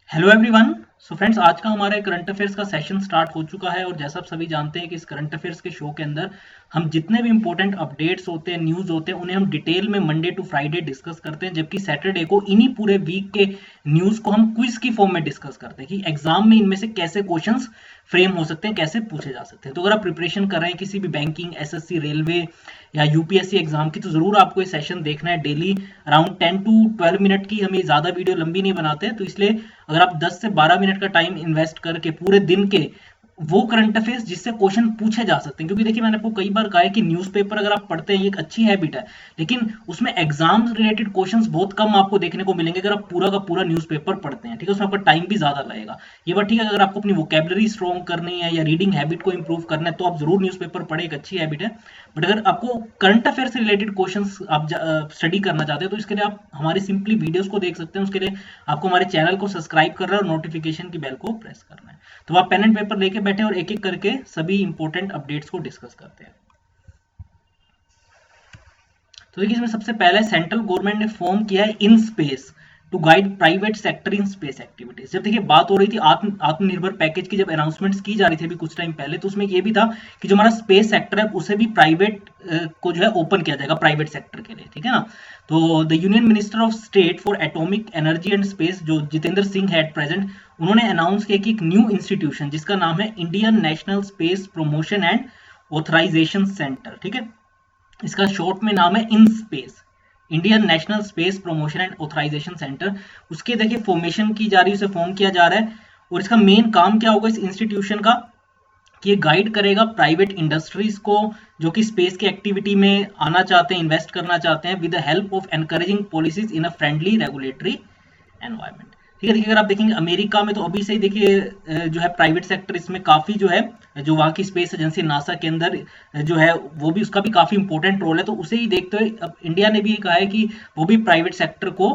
Hello everyone. So friends, आज का हमारा करंट अफेयर्स का सेशन स्टार्ट हो चुका है और जैसा आप सभी जानते हैं कि इस करंट अफेयर्स के शो के अंदर हम जितने भी इंपॉर्टेंट अपडेट्स होते हैं, न्यूज़ होते हैं, उन्हें हम डिटेल में मंडे टू फ्राइडे डिस्कस करते हैं, जबकि सैटरडे को इन्हीं पूरे वीक के न्यूज़ को हम क्विज की फॉर्म में डिस्कस करते हैं कि एग्जाम में इनमें से कैसे क्वेश्चंस फ्रेम हो सकते हैं, कैसे पूछे जा सकते हैं। तो अगर आप प्रिपरेशन कर रहे हैं किसी भी बैंकिंग, एसएससी, रेलवे या यूपीएससी एग्जाम की, तो जरूर आपको ये सेशन देखना है। डेली अराउंड 10 टू 12 मिनट की, हमें ज़्यादा वीडियो लंबी नहीं बनाते हैं, तो इसलिए अगर आप 10 से 12 मिनट का टाइम इन्वेस्ट करके पूरे दिन के वो करंट अफेयर्स जिससे क्वेश्चन पूछे जा सकते हैं, क्योंकि देखिए मैंने आपको कई बार कहा है कि न्यूज़पेपर अगर आप पढ़ते हैं ये एक अच्छी हैबिट है, लेकिन उसमें एग्जाम रिलेटेड क्वेश्चंस बहुत कम आपको देखने को मिलेंगे अगर आप पूरा का पूरा न्यूज़पेपर पढ़ते हैं। ठीक है, उसमें आपका टाइम भी ज्यादा लगेगा। ये बात ठीक है, अगर आपको अपनी वोकेबलरी स्ट्रॉन्ग करनी है या रीडिंग हैबिट को इंप्रूव करना है तो आप जरूर न्यूज़पेपर पढ़े, एक अच्छी हैबिट है। बट अगर आपको करंट अफेयर से रिलेटेड क्वेश्चंस आप स्टडी करना चाहते हैं तो इसके लिए आप हमारी सिंपली वीडियोस को देख सकते हैं। उसके लिए आपको हमारे चैनल को सब्सक्राइब करना है और नोटिफिकेशन की बेल को प्रेस करना है। तो आप पेन एंड पेपर लेके बैठे और एक एक करके सभी इंपॉर्टेंट अपडेट्स को डिस्कस करते हैं। तो देखिए, इसमें सबसे पहले सेंट्रल गवर्नमेंट ने फॉर्म किया है IN SPACe to guide private sector IN SPACe activities. जब देखिए बात हो रही थी आत्मनिर्भर पैकेज की, जब अनाउंसमेंट्स की जा रही थी अभी कुछ टाइम पहले, तो उसमें ये भी था कि जो हमारा स्पेस सेक्टर है उसे भी प्राइवेट को जो है ओपन किया जाएगा प्राइवेट सेक्टर के लिए। ठीक है ना। तो the union minister of state for atomic energy and space, जो जितेंद्र सिंह है एट प्रेजेंट, उन्होंने अनाउंस किया कि एक न्यू इंस्टीट्यूशन जिसका नाम है Indian national space promotion and authorisation centre. ठीक है, इसका शॉर्ट में नाम है IN SPACe, Indian national space promotion and authorisation centre. उसके देखिए फॉर्मेशन की जा रही है, उसे फॉर्म किया जा रहा है। और इसका मेन काम क्या होगा इस इंस्टीट्यूशन का, कि ये गाइड करेगा प्राइवेट इंडस्ट्रीज को जो कि स्पेस की एक्टिविटी में आना चाहते हैं, इन्वेस्ट करना चाहते हैं, with the help of encouraging policies in a friendly regulatory environment. ठीक है, देखिए अगर आप देखेंगे अमेरिका में तो अभी से ही देखिए जो है प्राइवेट सेक्टर इसमें काफी जो है, जो वहाँ की स्पेस एजेंसी नासा के अंदर जो है वो भी, उसका भी काफी इंपॉर्टेंट रोल है। तो उसे ही देखते हुए अब इंडिया ने भी कहा है कि वो भी प्राइवेट सेक्टर को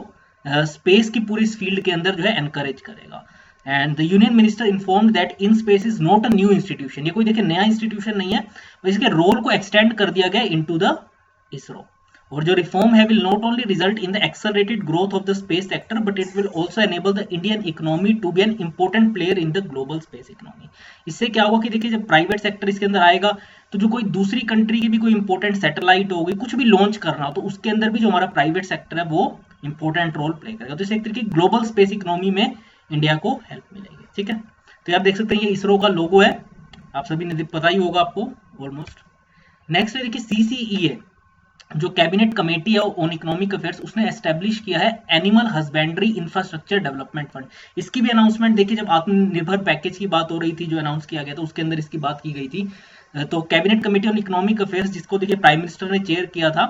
स्पेस की पूरी इस फील्ड के अंदर जो है एनकरेज करेगा। And the union minister informed that in space is not a new institution, ये कोई देखिए नया इंस्टीट्यूशन नहीं है, इसके रोल को एक्सटेंड कर दिया गया इनटू द इसरो। और जो रिफॉर्म है will not only result in the accelerated growth of the space sector but it will also enable the Indian economy to be an important player in the global space economy. इससे क्या होगा कि देखिए जब private sector इसके अंदर आएगा तो जो कोई दूसरी कंट्री की भी कोई इंपॉर्टेंट सैटेलाइट होगी, कुछ भी लॉन्च करना हो, तो उसके अंदर भी जो हमारा प्राइवेट सेक्टर है वो इंपॉर्टेंट रोल प्ले करेगा। तो इसे एक तरीके की ग्लोबल स्पेस इकोनॉमी में इंडिया को हेल्प मिलेगी। ठीक है, तो आप देख सकते हैं ये इसरो का लोगो है, आप सभी ने पता ही होगा आपको ऑलमोस्ट। नेक्स्ट है देखिए सीसीईए, जो कैबिनेट कमेटी है ऑन इकोनॉमिक अफेयर्स, उसने एस्टेब्लिश किया है animal husbandry infrastructure development fund. इसकी भी अनाउंसमेंट देखिए, जब आत्मनिर्भर पैकेज की बात हो रही थी जो अनाउंस किया गया था उसके अंदर इसकी बात की गई थी। तो cabinet committee on economic affairs, जिसको देखिए प्राइम मिनिस्टर ने चेयर किया था,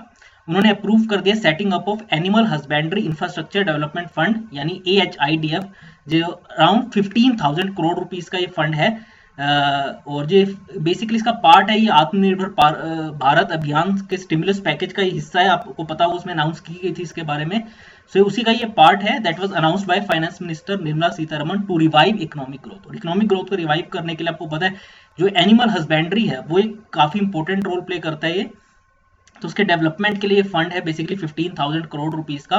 उन्होंने अप्रूव कर दिया setting up of animal husbandry infrastructure development fund यानी AHIDF, जो अराउंड 15,000 करोड़ रुपीस का ये फंड है। और ये बेसिकली इसका पार्ट है, ये आत्मनिर्भर भारत अभियान के स्टिमुलस पैकेज का ये हिस्सा है। आपको पता होगा उसमें अनाउंस की गई थी इसके बारे में। सो उसी का ये पार्ट है that was announced by finance minister Nirmala Sitharaman to revive economic growth. और इकोनॉमिक ग्रोथ को रिवाइव करने के लिए आपको पता है जो एनिमल हस्बेंड्री है वो एक काफी इंपॉर्टेंट रोल प्ले करता है ये। तो उसके डेवलपमेंट के लिए फंड है बेसिकली 15,000 करोड़ रुपीस का,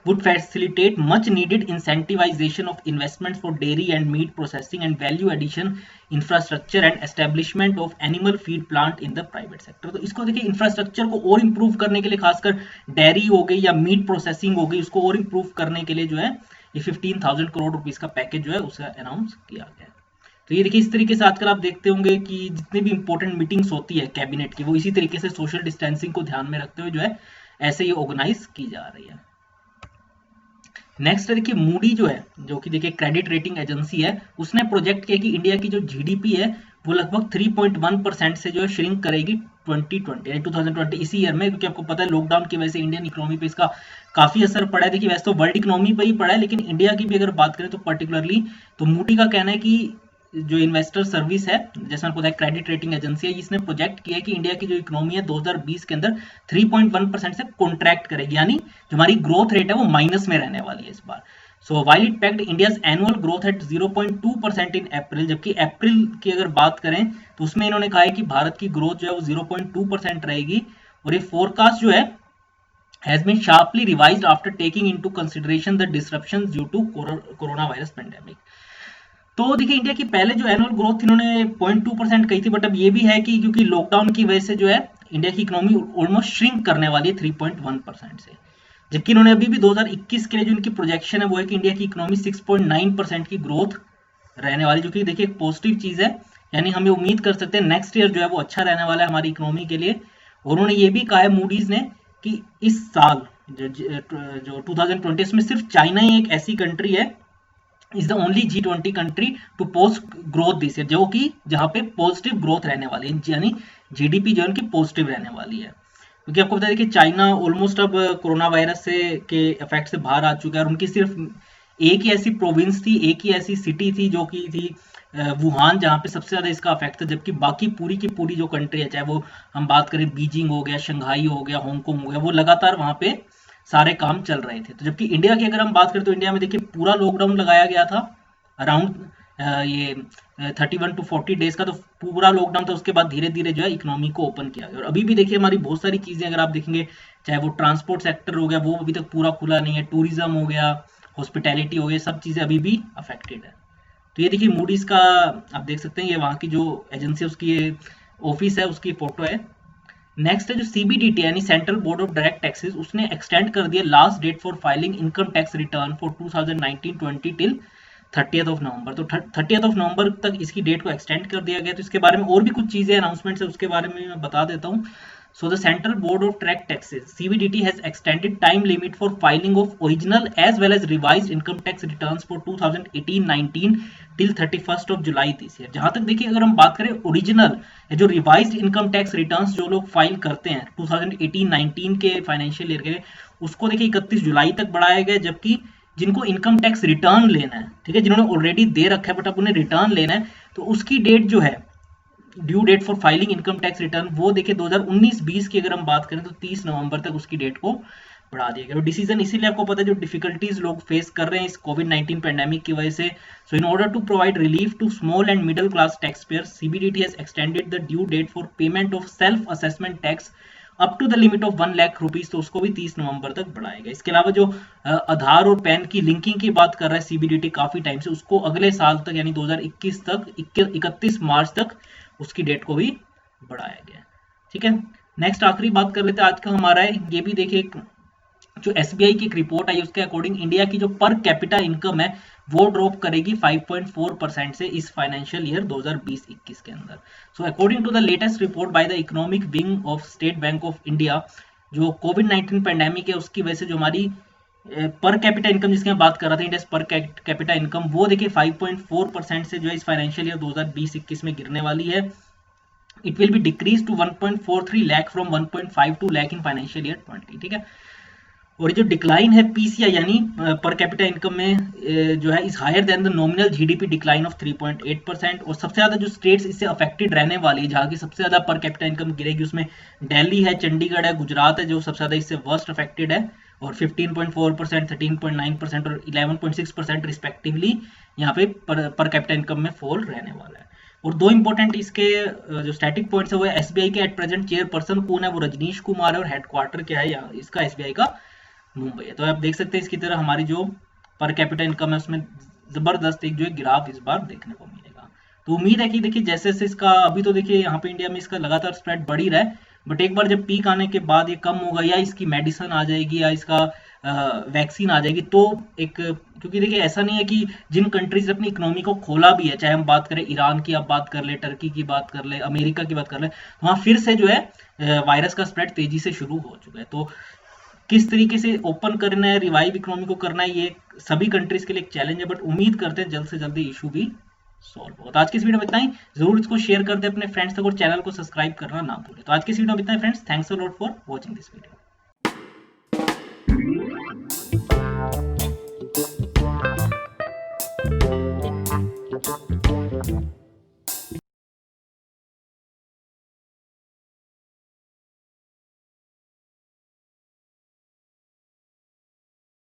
would facilitate much needed incentivisation of investment for dairy and meat processing and value addition infrastructure and establishment of animal feed plant in the private sector. तो इसको देखिए इंफ्रास्ट्रक्चर को और improve करने के लिए, खासकर डेयरी हो गई या मीट प्रोसेसिंग हो गई, उसको और इंप्रूव करने के लिए जो है ये 15,000 करोड़ रुपीस का पैकेज जो है उसे अनाउंस किया गया है। तो ये देखिए इस तरीके से आजकल आप देखते होंगे कि जितनी भी इंपॉर्टेंट मीटिंग्स होती है कैबिनेट की, वो इसी तरीके से सोशल डिस्टेंसिंग को ध्यान में रखते हुए जो है ऐसे ही ऑर्गेनाइज की जा रही है। नेक्स्ट देखिए मूडी जो है, जो कि देखिए क्रेडिट रेटिंग एजेंसी है, उसने प्रोजेक्ट किया कि इंडिया की जो जीडीपी है वो लगभग 3.1% से जो है श्रिंक करेगी 2020 इसी ईयर में, क्योंकि आपको पता है लॉकडाउन की वजह से इंडियन इकोनॉमी पे इसका काफी असर पड़ा है। देखिए वैसे तो वर्ल्ड इकोनॉमी पे ही पड़ा है, लेकिन इंडिया की भी अगर बात करें तो पर्टिकुलरली, तो मूडी का कहना है कि जो इन्वेस्टर सर्विस है, जैसे मैंने बताया क्रेडिट रेटिंग एजेंसी है, इसने प्रोजेक्ट किया है कि इंडिया की जो इकोनॉमी है 2020 के अंदर 3.1% से कॉन्ट्रैक्ट करेगी, यानी जो हमारी ग्रोथ रेट है वो माइनस में रहने वाली है इस बार। So while it pegged India's annual growth at 0.2% in April, जबकि अप्रैल की अगर बात करें तो उसमें इन्होंने कहा है कि भारत की ग्रोथ जो है वो 0.2% रहेगी। और ये फोरकास्ट जो है has been sharply revised after taking into consideration the disruptions due to coronavirus pandemic. तो देखिए इंडिया की पहले जो एनुअल ग्रोथ इन्होंने 0.2% कही थी, बट अब ये भी है कि क्योंकि लॉकडाउन की वजह से जो है इंडिया की इकोनॉमी ऑलमोस्ट श्रिंक करने वाली है 3.1% से, जबकि इन्होंने अभी भी 2021 के लिए जो इनकी प्रोजेक्शन है वो है कि इंडिया की इकोनॉमी 6.9% की ग्रोथ रहने वाली, जो कि देखिए एक पॉजिटिव चीज है, यानी हमें उम्मीद कर सकते हैं नेक्स्ट ईयर जो है वो अच्छा रहने वाला है हमारी इकोनॉमी के लिए। और उन्होंने ये भी कहा है मूडीज ने कि इस साल जो 2020 में सिर्फ चाइना ही एक ऐसी कंट्री है, is the only G20 country to post growth this year, जो कि जहां पे पॉजिटिव ग्रोथ रहने वाली है, यानी जीडीपी जो है उनकी पॉजिटिव रहने वाली है। क्योंकि आपको बता दें कि चाइना ऑलमोस्ट अब कोरोना वायरस से के इफेक्ट से बाहर आ चुका है, और उनकी सिर्फ एक ही ऐसी प्रोविंस थी, एक ही ऐसी सिटी थी जो कि थी वुहान, जहाँ पे सबसे ज्यादा इसका इफेक्ट था, जबकि बाकी पूरी की पूरी जो कंट्री है, चाहे वो हम बात करें बीजिंग हो गया, शंघाई हो गया, हांगकांग हो गया, वो लगातार वहां पे सारे काम चल रहे थे। तो जबकि इंडिया की अगर हम बात करें तो इंडिया में देखिए पूरा लॉकडाउन लगाया गया था अराउंड ये 31 to 40 डेज का, तो पूरा लॉकडाउन था। उसके बाद धीरे धीरे जो है इकोनॉमी को ओपन किया गया, और अभी भी देखिए हमारी बहुत सारी चीजें अगर आप देखेंगे, चाहे वो ट्रांसपोर्ट सेक्टर हो गया वो अभी तक पूरा खुला नहीं है, टूरिज्म हो गया, हॉस्पिटैलिटी हो गया, सब चीजें अभी भी अफेक्टेड है। तो ये देखिए मूडीज का आप देख सकते हैं, ये वहाँ की जो एजेंसी है उसकी ये ऑफिस है, उसकी फोटो है। नेक्स्ट है जो सीबीडीटी यानी central board of direct taxes, उसने एक्सटेंड कर दिया last date for filing income tax return for 2019-20 till 30th of November. तो 30th ऑफ नवंबर तक इसकी डेट को एक्सटेंड कर दिया गया। तो इसके बारे में और भी कुछ चीजें अनाउंसमेंट है, उसके बारे में मैं बता देता हूँ। So the Central Board of Direct Taxes (CBDT) has extended time limit for filing of original as well as revised income tax returns for 2018-19 till 31st of July this year। जहां तक देखिए अगर हम बात करें ओरिजिनल जो revised income tax returns जो लोग फाइल करते हैं 2018-19 के फाइनेंशियल ईयर के, उसको देखिए 31 जुलाई तक बढ़ाया गया, जबकि जिनको इनकम टैक्स रिटर्न लेना है, ठीक है, जिन्होंने ऑलरेडी दे रखा है बट अब उन्हें रिटर्न लेना है, तो उसकी डेट जो है due date for filing income tax return वो देखिए 2019-20 की अगर हम बात करें तो 30 नवंबर तक उसकी डेट को बढ़ा दिया गया। डिसीजन इसीलिए आपको पता है जो डिफिकल्टीज लोग फेस कर रहे हैं इस कोविड-19 पैंडेमिक की वजह से। So in order to provide relief to small and middle class taxpayers, CBDT has extended the due date for payment of self assessment tax up to the limit of 1 lakh rupees, तो उसको भी 30 नवंबर तक बढ़ाया गया। इसके अलावा जो आधार और पैन की लिंकिंग की बात कर रहा है सीबीडीटी काफी टाइम से, उसको अगले साल तक यानी 2021 तक 31 मार्च तक उसकी डेट को भी बढ़ाया गया। ठीक है, नेक्स्ट आखिरी बात कर लेते हैं आज का हमारा है, ये भी देखिए जो एसबीआई की एक रिपोर्ट आई उसके अकॉर्डिंग इंडिया की जो पर कैपिटा इनकम है वो ड्रॉप करेगी 5.4% से इस फाइनेंशियल ईयर 2020-21 के अंदर। So according to the latest report by the economic wing of State Bank of India, जो कोविड-19 पैंडेमिक है उसकी वजह से जो हमारी पर कैपिटा इनकम जिसकी मैं बात कर रहा था, इंडिया पर कैपिटा इनकम, वो देखिए 5.4% से जो है इस फाइनेंशियल ईयर 2020-21 में गिरने वाली है। It will be decrease to 1.43 lakh from 1.52 lakh in financial year 20। ठीक है, और जो डिक्लाइन है पीसीआई यानी पर कैपिटा इनकम में जो है is higher than the nominal GDP decline of 3.8%। और सबसे ज्यादा जो स्टेट्स इससे अफेक्टेड रहने वाली है, जहाँ की सबसे ज्यादा पर कैपिटा इनकम गिरेगी, उसमें दिल्ली है, चंडीगढ़ है, गुजरात है, जो सबसे ज्यादा इससे वर्स्ट अफेक्टेड है, और 15.4%, 13.9% और 11.6% रिस्पेक्टिवली यहाँ पे पर कैपिटा इनकम में फॉल रहने वाला है। और दो इंपॉर्टेंट इसके जो स्टैटिक पॉइंट्स है वो एसबीआई के एट प्रेजेंट चेयरपर्सन कौन है, वो रजनीश कुमार है, और हेडक्वार्टर क्या है इसका एसबीआई का मुंबई है। तो आप देख सकते हैं इसकी तरह हमारी जो पर कैपिटा इनकम है उसमें जबरदस्त एक जो है गिराव इस बार देखने को मिलेगा। तो उम्मीद है कि देखिए जैसे जैसे इसका अभी तो देखिए यहाँ पे इंडिया में इसका लगातार स्प्रेड बढ़ ही रहा है, बट एक बार जब पीक आने के बाद ये कम होगा या इसकी मेडिसिन आ जाएगी या इसका वैक्सीन आ जाएगी, तो एक, क्योंकि देखिए ऐसा नहीं है कि जिन कंट्रीज ने अपनी इकोनॉमी को खोला भी है, चाहे हम बात करें ईरान की, आप बात कर ले, टर्की की बात कर ले, अमेरिका की बात कर ले, वहां फिर से जो है वायरस का स्प्रेड तेजी से शुरू हो चुका है। तो किस तरीके से ओपन करना है, रिवाइव इकोनॉमी को करना है, ये सभी कंट्रीज के लिए एक चैलेंज है, बट उम्मीद करते हैं जल्द से जल्द इशू भी सॉल्व होगा। तो आज की इस वीडियो में इतना ही, जरूर इसको शेयर कर दे अपने फ्रेंड्स तक और चैनल को सब्सक्राइब करना ना भूलें। तो आज की इस वीडियो में इतना ही friends, thanks a lot for watching this video.